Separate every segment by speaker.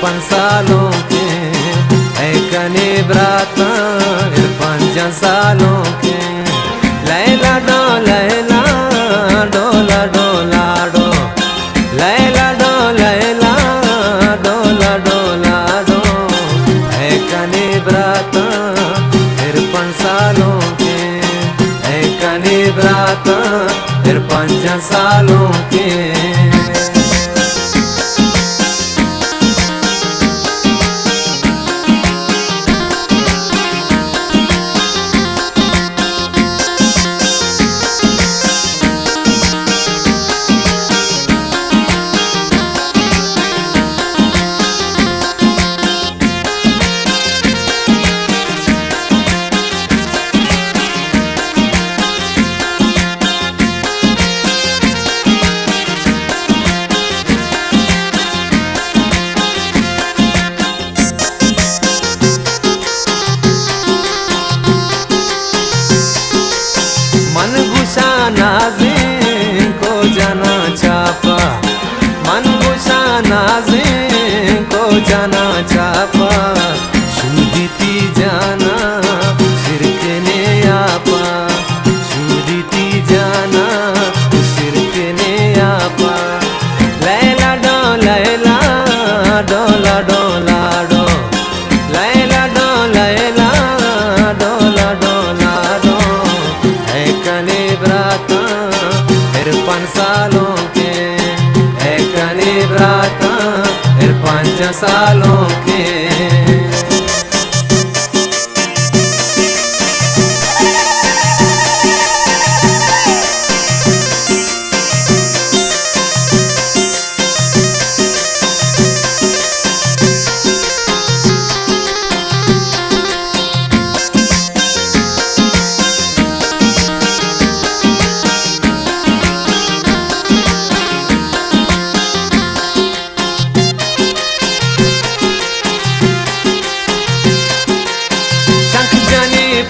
Speaker 1: तिरपन सालों के कने ब्राता 5 सालों के लैला डो डोला डोला डो लैला डोला डोला डो कने ब्राता 5 सालों के कने ब्राता 5 सालों के नाज़ें को जाना चापा मन गुशा नाज़ें को जाना चापा शुदिती जाना शिरक ने आपा शुदिती जाना शिरक ने आपा लैला डोला डोला डो लैला डोला डोला डोला डो कने ब्राता 5 सालों के कने ब्राता 5 सालों के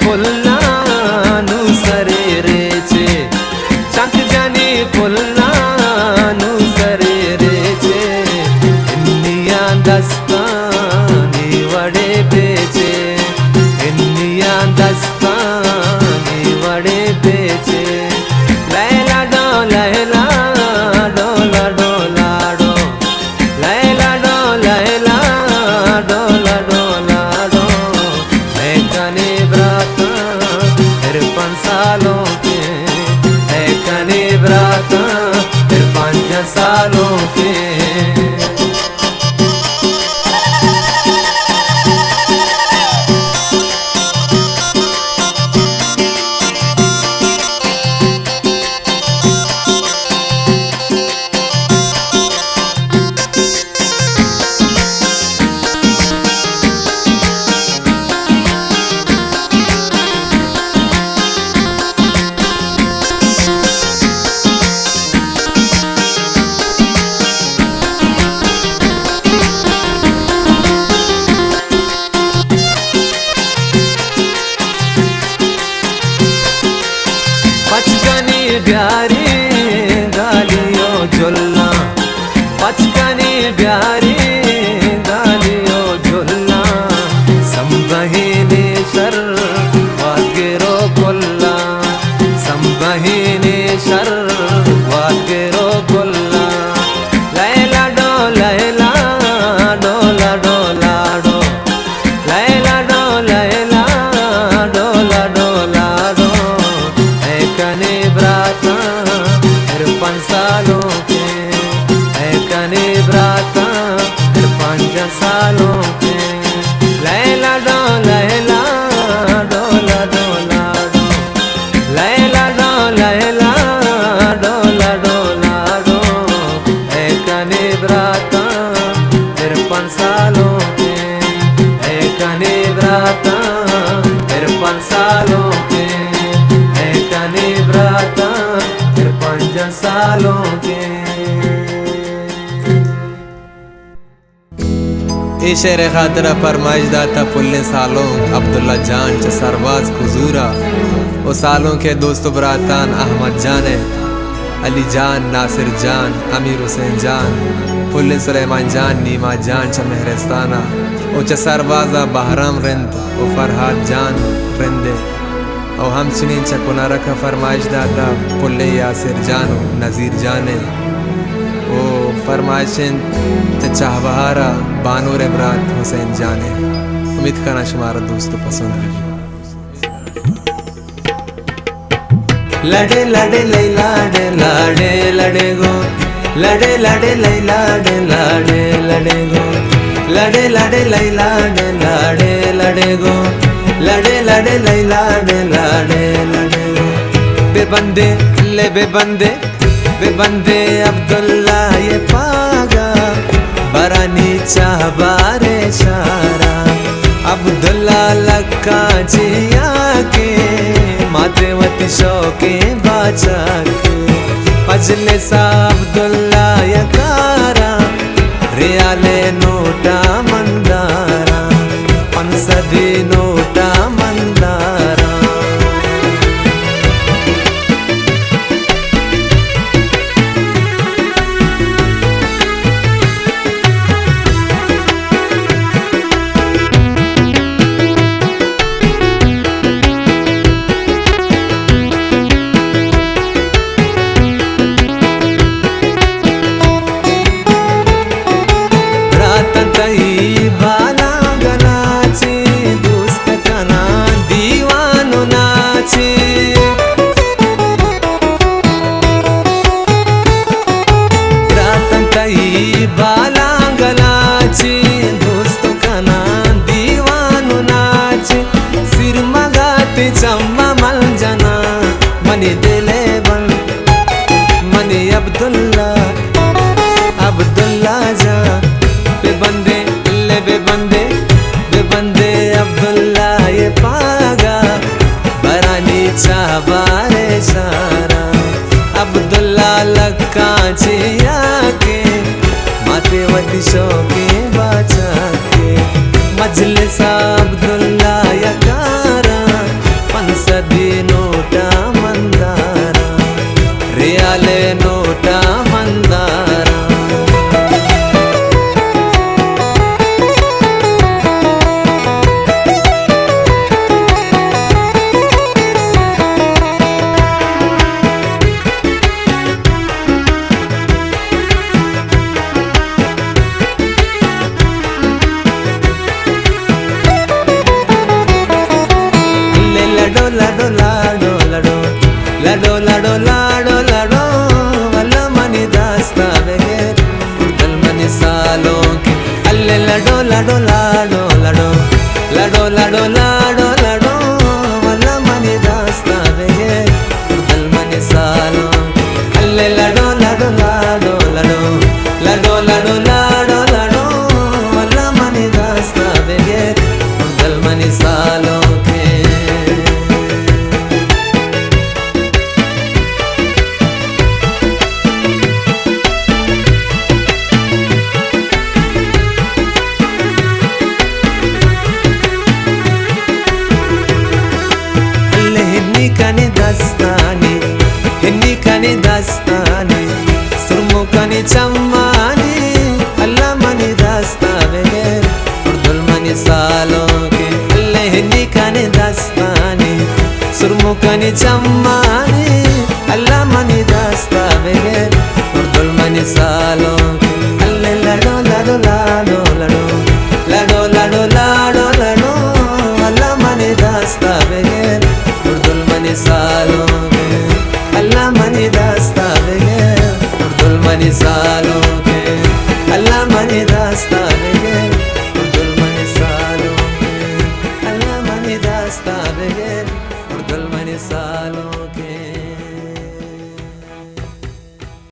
Speaker 1: पुल्ला नु सरे रेचे चंक जानी पुल्ला नु सरे रेचे इन्निया दस्तानी वड़े बेचे इन्निया दस्तानी वड़े बेचे लैला डोला डोला डोला डो लैला डोला डोला डोला डो कने ब्राता 5 सालों के कने ब्राता 5 सालों के प्यारी गालियो झुलना पचकनी प्यारी गालियो झुलना संबहिने शर वागेरो गुल्ला संबहिने शर वागेरो गुल्ला लैला डोला डोला डोला डो लैला डोला डोला डोला डो कने ब्राता 5 सालों के कने ब्राता 5 सालों के लैला डोला डोला डोला डो लैला डोला डोला डोला डो कने ब्राता 5 सालों के कने ब्राता 5 सालों के कने ब्राता 5 सालों के ए शेर खातरा फरमाइश दाता पुल्ले सालों अब्दुल्ला जान च सरवाज खुजूरा ओ सालों के दोस्तों बरातान अहमद जान अली जान नासिर जान अमीर हुसैन जान पुल्ले सुलेमान जान नीमा जान च मेहरस्ताना ओ च सरवाजा बहराम रिंद ओ फरहाद जान रिंदे और हमचनिन च कुनारा का फरमाइश दाता पुल्ले यासिर जानो नज़ीर जाने ओ फरमाइशन च चाहबहारा बानूर इमरात हुसैन जाने। उम्मीद करना शुमारा दोस्तों पसंद है। लड़े लड़े लई लाडे लाडे लड़े गो लड़े लड़े लई लाडे लाडे लड़े गो लड़े लड़े लई लाडे लाडे लड़े गो लड़े लड़े लई लाडे लाडे लड़े गो बेबंदे ले बेबंदे अब्दुल्ला ये पागा बरानी चाहबारे शारा अब्दुल्ला लक्का जिया के मातृवती शौके बाचक अजले सा अब्दुल्ला यकारा रियाले नोटा मंदारा पंसदी नोटा मंदारा बालांगलाची दोस्तों का नाम दीवानो नाचे सिर मगाते चम्मा मल जना मनी दिले बन मनी अब्दुल्ला जा बेबंदे ले बेबंदे अब्दुल्ला ये पागा बरानी चाहबारे सारा अब्दुल्ला लक्का जिया के मातृवती शौके बाचके मजलिस अब्दुल्ला यकारा पंसदी नोटा मंदारा रियाले नोटा मंदारा लडो लाडो वल्ला मनी दास्ता बगैर उर्दल मनी सालों के अल्ले लडो वल्ला मनी दास्ता बगैर उर्दल मनी सालों अल्ले लडो वल्ला मनी दास्ता बगैर उर्दल मनी सालों के हिन्नी कनी दस्तानी सुरमो कनी चम्मानी अल्लाह मनी दस्ता बगैर उर्दुल मनी सालों के अल्लाह हिन्नी कनी दस्तानी सुरमो कनी चम्मानी अल्लाह मनी दस्ता बगैर उर्दुल मनी सालों के अल्लाह लडो अल्लाह मनी दस्ता बगैर उर्दुल मनी सालों अल्लाह मनी दास्ता बगैर उर्दुल मनी सालों